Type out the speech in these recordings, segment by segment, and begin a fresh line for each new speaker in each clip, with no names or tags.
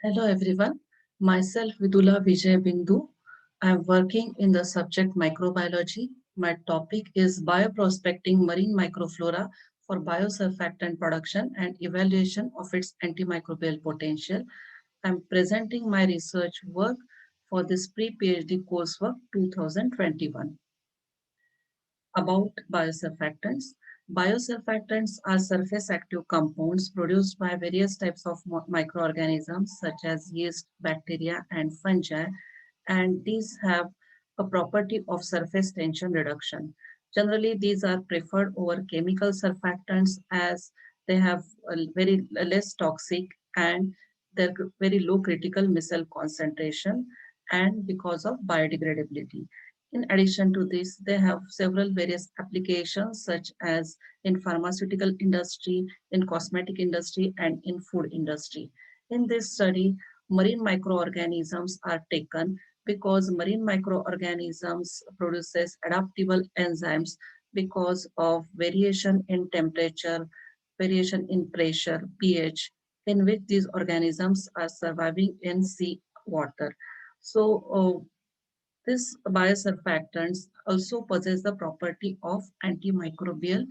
Hello everyone, myself Vidula Vijay Bindu. I am working in the subject microbiology. My topic is bioprospecting marine microflora for biosurfactant production and evaluation of its antimicrobial potential. I am presenting my research work for this pre-PhD coursework 2021. About biosurfactants. Biosurfactants are surface active compounds produced by various types of microorganisms such as yeast, bacteria, and fungi, and these have a property of surface tension reduction. Generally, these are preferred over chemical surfactants as they have a very less toxic and their very low critical micelle concentration and because of biodegradability. In addition to this, they have several various applications such as in pharmaceutical industry, in cosmetic industry, and in food industry. In this study, marine microorganisms are taken because marine microorganisms produces adaptable enzymes because of variation in temperature, variation in pressure, pH, in which these organisms are surviving in sea water. So, these biosurfactants also possess the property of antimicrobial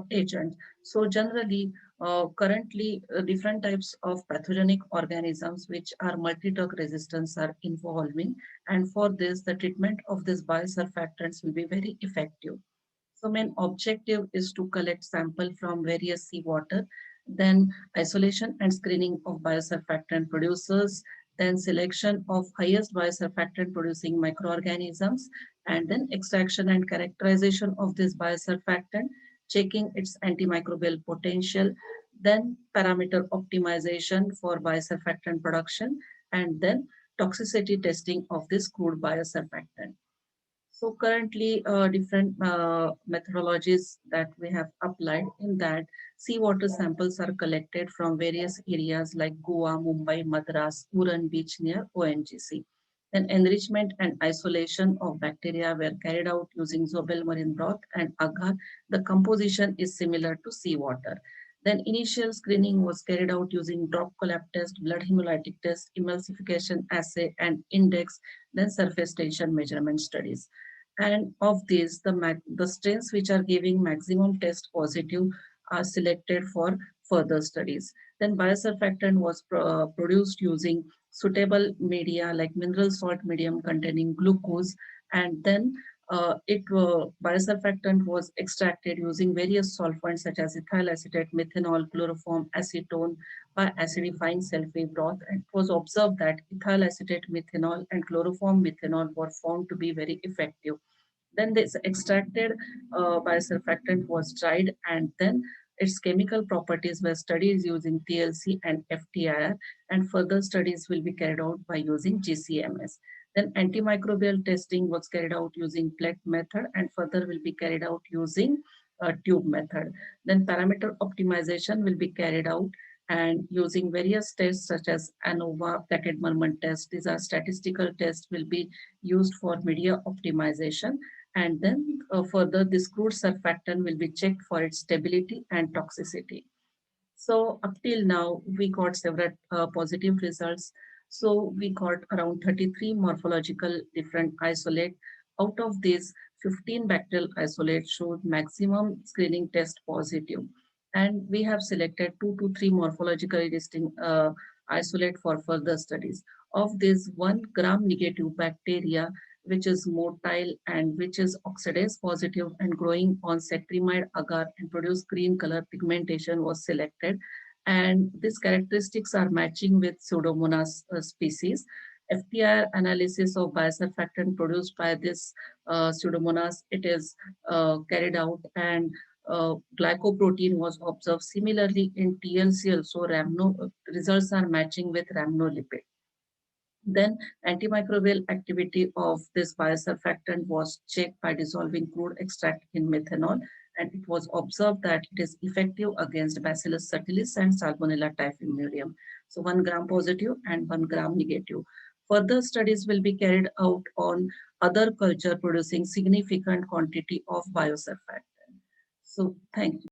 agent. So generally, currently different types of pathogenic organisms which are multi-drug resistance are evolving, and for this the treatment of these biosurfactants will be very effective. So main objective is to collect sample from various seawater, then isolation and screening of biosurfactant producers, then selection of highest biosurfactant producing microorganisms, and then extraction and characterization of this biosurfactant, checking its antimicrobial potential, then parameter optimization for biosurfactant production, and then toxicity testing of this crude biosurfactant. So currently, different methodologies that we have applied in that seawater samples are collected from various areas like Goa, Mumbai, Madras, Uran Beach near ONGC. Then enrichment and isolation of bacteria were carried out using Zobel marine broth and agar. The composition is similar to seawater. Then initial screening was carried out using drop collab test, blood hemolytic test, emulsification assay, and index, then surface tension measurement studies. And of these, the strains which are giving maximum test positive are selected for further studies. Then biosurfactant was produced using suitable media like mineral salt medium containing glucose, and then biosurfactant was extracted using various solvents such as ethyl acetate, methanol, chloroform, acetone by acidifying sulfate broth. And it was observed that ethyl acetate, methanol, and chloroform methanol were found to be very effective. Then this extracted biosurfactant was dried, and then its chemical properties were studied using TLC and FTIR, and further studies will be carried out by using GCMS. Then antimicrobial testing was carried out using plate method, and further will be carried out using tube method. Then parameter optimization will be carried out and using various tests such as ANOVA, Plackett-Murman test. These are statistical tests will be used for media optimization, and then further this crude surfactant will be checked for its stability and toxicity. So up till now, we got several positive results. So we got around 33 morphological different isolate. Out of these, 15 bacterial isolates showed maximum screening test positive. And we have selected 2 to 3 morphologically distinct isolate for further studies. Of this, 1 gram negative bacteria, which is motile and which is oxidase positive and growing on cetrimide agar and produce green color pigmentation was selected. And these characteristics are matching with Pseudomonas species. FTIR analysis of biosurfactant produced by this Pseudomonas, it is carried out, and glycoprotein was observed. Similarly, in TLC also, results are matching with rhamnolipid. Then antimicrobial activity of this biosurfactant was checked by dissolving crude extract in methanol, and it was observed that it is effective against Bacillus subtilis and Salmonella typhimurium. So 1 gram positive and 1 gram negative. Further studies will be carried out on other culture producing significant quantity of biosurfactant. So thank you.